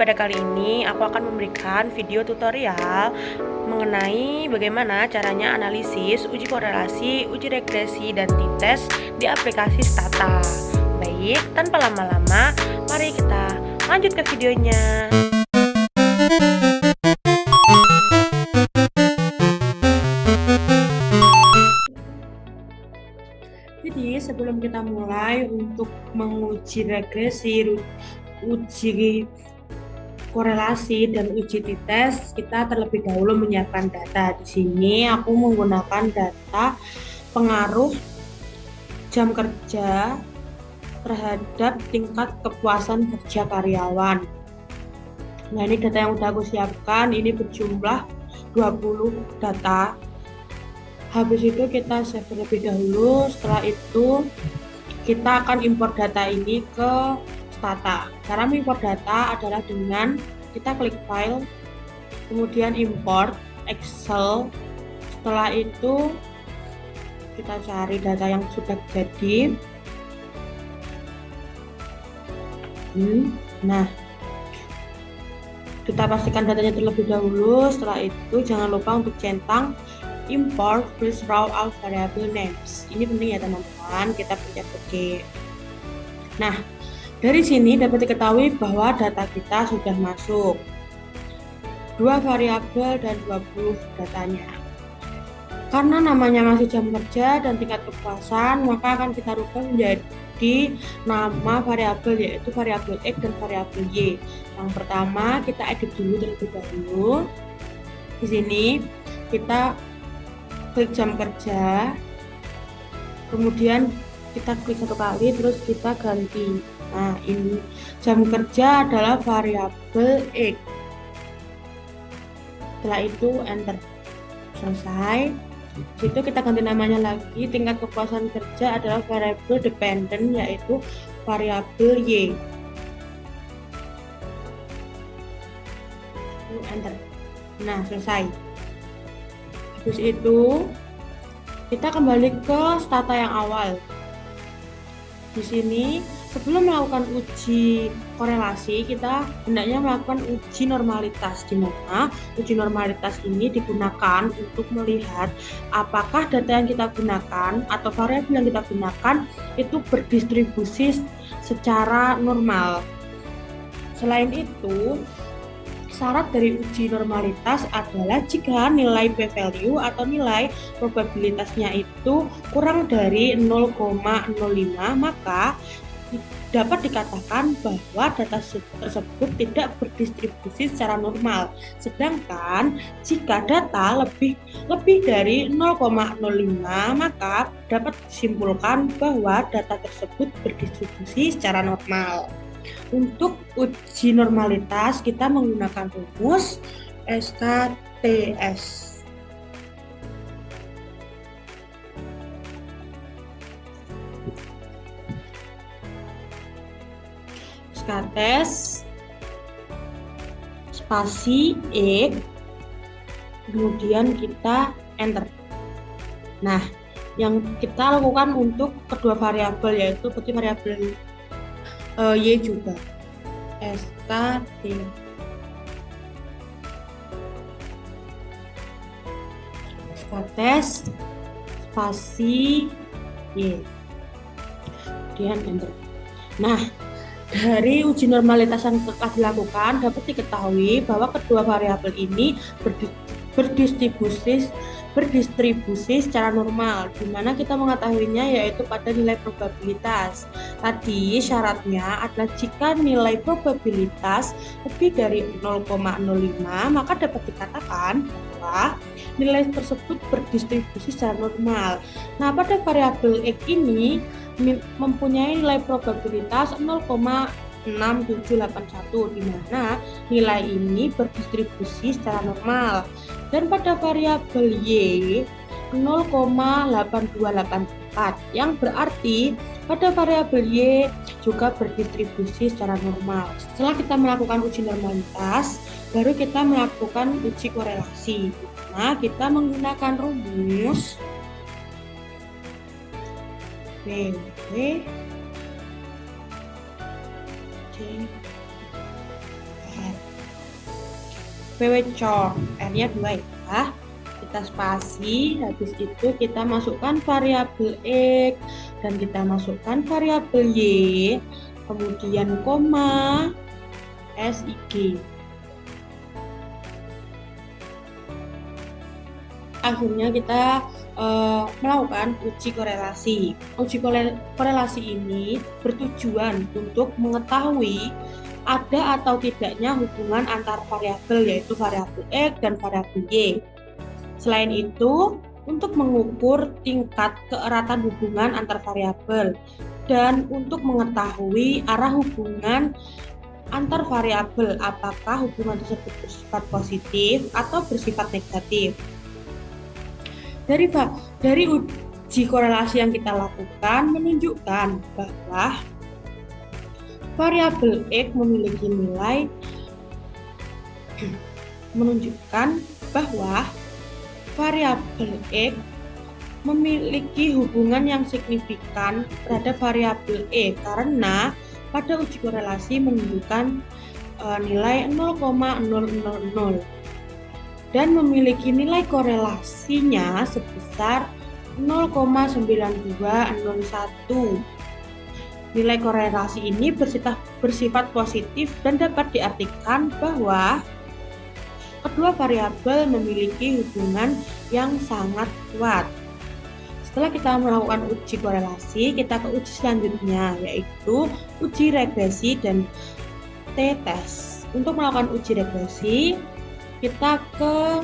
pada kali ini aku akan memberikan video tutorial mengenai bagaimana caranya analisis, uji korelasi, uji regresi, dan t-test di aplikasi Stata. Baik, tanpa lama-lama, mari kita lanjut ke videonya. Jadi sebelum kita mulai untuk menguji regresi, uji korelasi dan uji t-test, kita terlebih dahulu menyiapkan data. Di sini aku menggunakan data pengaruh jam kerja terhadap tingkat kepuasan kerja karyawan. Nah, ini data yang sudah aku siapkan, ini berjumlah 20 data. Habis itu kita save terlebih dahulu. Setelah itu kita akan import data ini ke Stata. Cara mengimport data adalah dengan kita klik file, kemudian import Excel. Setelah itu kita cari data yang sudah jadi. Nah, kita pastikan datanya terlebih dahulu. Setelah itu jangan lupa untuk centang import please raw all variable names. Ini penting ya teman-teman, kita pencet OK. Nah, dari sini dapat diketahui bahwa data kita sudah masuk 2 variabel dan 20 datanya. Karena namanya masih jam kerja dan tingkat kepuasan, maka akan kita rubah menjadi nama variabel, yaitu variabel X dan variabel Y. Yang pertama kita edit dulu terlebih dahulu. Di sini kita klik jam kerja, kemudian kita klik satu kali, terus kita ganti. Nah, ini jam kerja adalah variabel X. Setelah itu enter, selesai. Situ kita ganti namanya lagi, tingkat kepuasan kerja adalah variabel dependent, yaitu variabel Y. Enter. Nah, selesai. Habis itu kita kembali ke Stata yang awal. Di sini sebelum melakukan uji korelasi, kita hendaknya melakukan uji normalitas, di mana uji normalitas ini digunakan untuk melihat apakah data yang kita gunakan atau variabel yang kita gunakan itu berdistribusi secara normal. Selain itu, syarat dari uji normalitas adalah jika nilai p-value atau nilai probabilitasnya itu kurang dari 0,05, maka dapat dikatakan bahwa data tersebut tidak berdistribusi secara normal. Sedangkan jika data lebih dari 0,05, maka dapat disimpulkan bahwa data tersebut berdistribusi secara normal. Untuk uji normalitas kita menggunakan rumus SKTS. SKTS spasi X, kemudian kita enter. Nah, yang kita lakukan untuk kedua variabel, yaitu berarti variabel Y juga SKT SKTS spasi Y, kemudian enter. Nah, dari uji normalitas yang telah dilakukan dapat diketahui bahwa kedua variabel ini berdistribusi secara normal, di mana kita mengetahuinya yaitu pada nilai probabilitas. Tadi syaratnya adalah jika nilai probabilitas lebih dari 0,05, maka dapat dikatakan bahwa nilai tersebut berdistribusi secara normal. Nah, pada variabel X ini mempunyai nilai probabilitas 0,6781, di mana nilai ini berdistribusi secara normal. Dan pada variabel Y 0,8284, yang berarti pada variabel Y juga berdistribusi secara normal. Setelah kita melakukan uji normalitas, baru kita melakukan uji korelasi. Nah, kita menggunakan rumus BW C pwcor, R-nya 2 ya. Kita spasi, habis itu kita masukkan variabel X dan kita masukkan variabel Y, kemudian koma, SIG. Akhirnya kita melakukan uji korelasi. Uji korelasi ini bertujuan untuk mengetahui ada atau tidaknya hubungan antar variabel, yaitu variabel X dan variabel Y. Selain itu, untuk mengukur tingkat keeratan hubungan antar variabel dan untuk mengetahui arah hubungan antar variabel, apakah hubungan tersebut bersifat positif atau bersifat negatif. Dari uji korelasi yang kita lakukan menunjukkan bahwa variabel X memiliki nilai variabel X memiliki hubungan yang signifikan terhadap variabel E karena pada uji korelasi menunjukkan nilai 0,000 dan memiliki nilai korelasinya sebesar 0,9201. Nilai korelasi ini bersifat positif dan dapat diartikan bahwa kedua variabel memiliki hubungan yang sangat kuat. Setelah kita melakukan uji korelasi, kita ke uji selanjutnya, yaitu uji regresi dan t-test. Untuk melakukan uji regresi, kita ke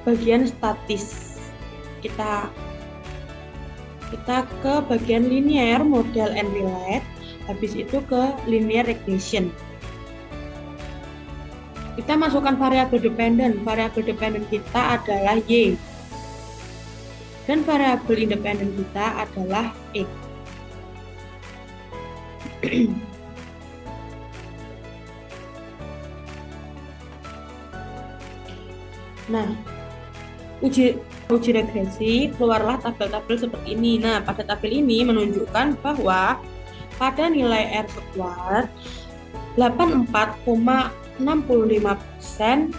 bagian statis. Kita ke bagian linear model and relate, habis itu ke linear regression. Kita masukkan variabel dependen. Variabel dependen kita adalah Y. Dan variabel independen kita adalah X. Nah, uji regresi, keluarlah tabel-tabel seperti ini. Nah, pada tabel ini menunjukkan bahwa pada nilai R squared 84,65%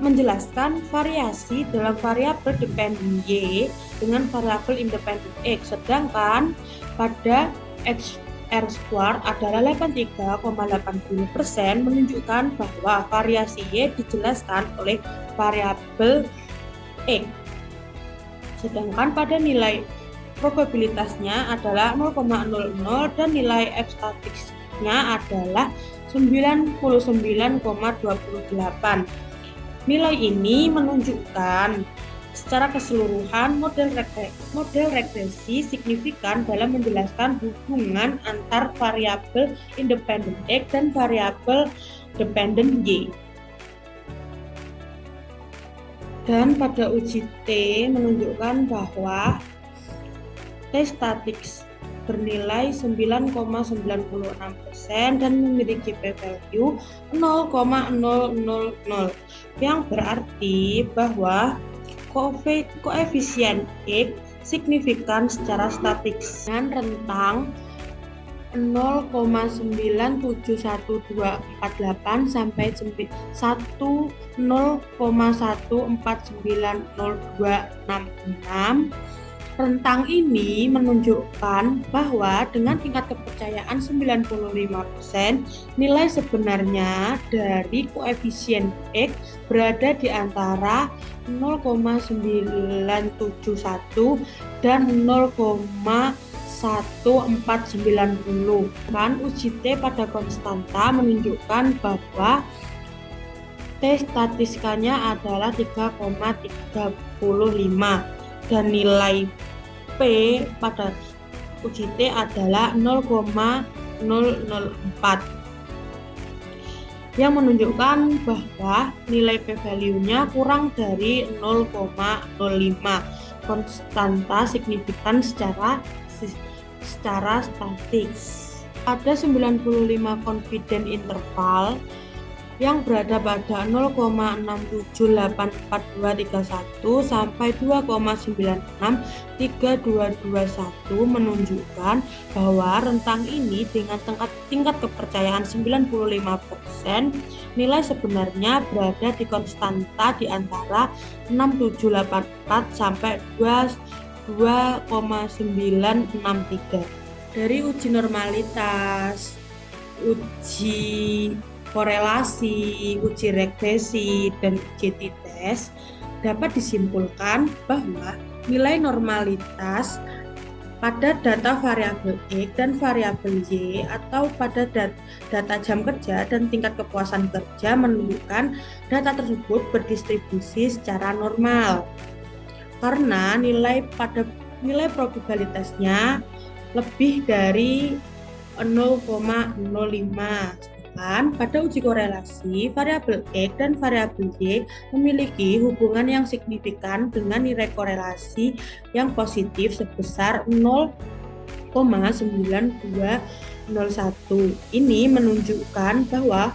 menjelaskan variasi dalam variabel dependen Y dengan variabel independen X, sedangkan pada R squared adalah 83,80% menunjukkan bahwa variasi Y dijelaskan oleh variabel X. Sedangkan pada nilai probabilitasnya adalah 0,00 dan nilai F statistiknya adalah 99,28. Nilai ini menunjukkan secara keseluruhan model regresi signifikan dalam menjelaskan hubungan antar variabel independen X dan variabel dependen Y. Dan pada uji T menunjukkan bahwa T statik bernilai 9,96% dan memiliki p-value 0,000, yang berarti bahwa koefisien X signifikan secara statik dengan rentang 0,971248 sampai 10,1490266. Rentang ini menunjukkan bahwa dengan tingkat kepercayaan 95%, nilai sebenarnya dari koefisien X berada di antara 0,971 dan 0,1490. Kan uji T pada konstanta menunjukkan bahwa T statistikanya adalah 3,35 dan nilai P pada uji T adalah 0,004 yang menunjukkan bahwa nilai p-value-nya kurang dari 0,05, konstanta signifikan secara statis. Ada 95 confidence interval yang berada pada 0,6784231 sampai 2,963221 menunjukkan bahwa rentang ini dengan tingkat kepercayaan 95%, nilai sebenarnya berada di konstanta di antara 6784 sampai 2,963. Dari uji normalitas, uji korelasi, uji regresi, dan uji t-test dapat disimpulkan bahwa nilai normalitas pada data variabel X dan variabel Y atau pada data jam kerja dan tingkat kepuasan kerja menunjukkan data tersebut berdistribusi secara normal karena nilai probabilitasnya lebih dari 0,05. Sedangkan pada uji korelasi, variabel X dan variabel Y memiliki hubungan yang signifikan dengan nilai korelasi yang positif sebesar 0,9201. Ini menunjukkan bahwa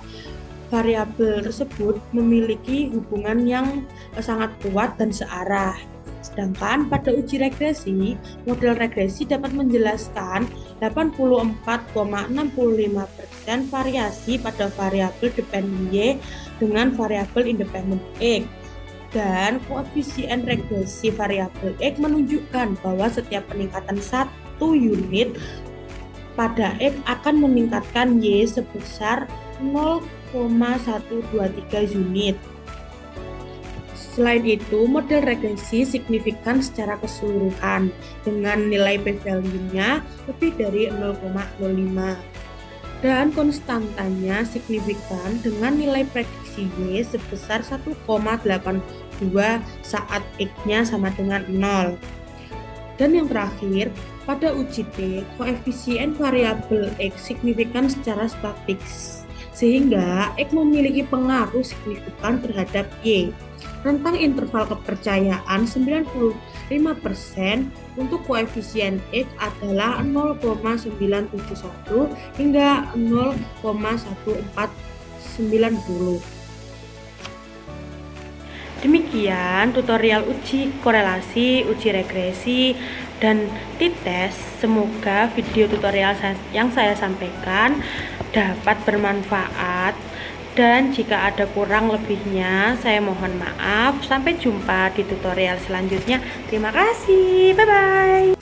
variabel tersebut memiliki hubungan yang sangat kuat dan searah. Sedangkan pada uji regresi, model regresi dapat menjelaskan 84,65% variasi pada variabel dependen Y dengan variabel independen X. Dan koefisien regresi variabel X menunjukkan bahwa setiap peningkatan 1 unit pada X akan meningkatkan Y sebesar 0,123 unit. Selain itu, model regresi signifikan secara keseluruhan dengan nilai p-value-nya lebih dari 0,05 dan konstantanya signifikan dengan nilai prediksi Y sebesar 1,82 saat X-nya sama dengan 0. Dan yang terakhir, pada uji T, koefisien variabel X signifikan secara statik sehingga X memiliki pengaruh signifikan terhadap Y. Rentang interval kepercayaan 95% untuk koefisien X adalah 0,971 hingga 0,1490. Demikian tutorial uji korelasi, uji regresi, dan t-test. Semoga video tutorial yang saya sampaikan dapat bermanfaat. Dan jika ada kurang lebihnya, saya mohon maaf. Sampai jumpa di tutorial selanjutnya. Terima kasih. Bye-bye.